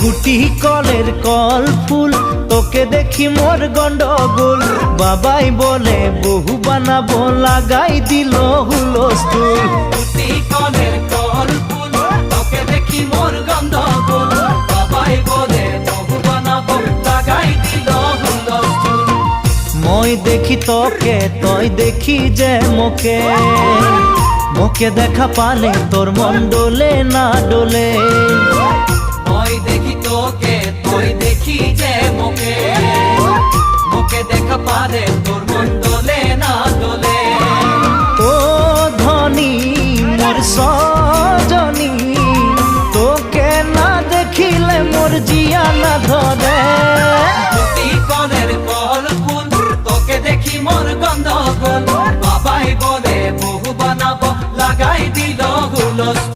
গুটি কলের কল ফুল, তোকে দেখি মোর গন্ডগোল। বাবাই বলে বহু বানাবো, লাগাই দিল হুলস্থুল। গুটি কলের কল ফুল, তোকে দেখি মোর গন্ডগোল। বাবাই বলে বহু বানাবো, লাগাই দিল হুলস্থুল। মই দেখি তোকে, তই দেখি যে মোকে, মোকে দেখা পালে তোর মন ডোলে না ডোলে। মই দেখি তোকে, তুই দেখি যে মোকে, মোকে দেখা পারে তোর মন দোলে না দোলে। ও ধনী মোর সজনী, তোকে না দেখিলে মোর জিয়া না ধরে। গুটি কলের কল ফুল, তোকে দেখি মোর গন্ডগোল। বাবাই বলে বহু বানাবো, লাগাই দিল হুলস্থুল।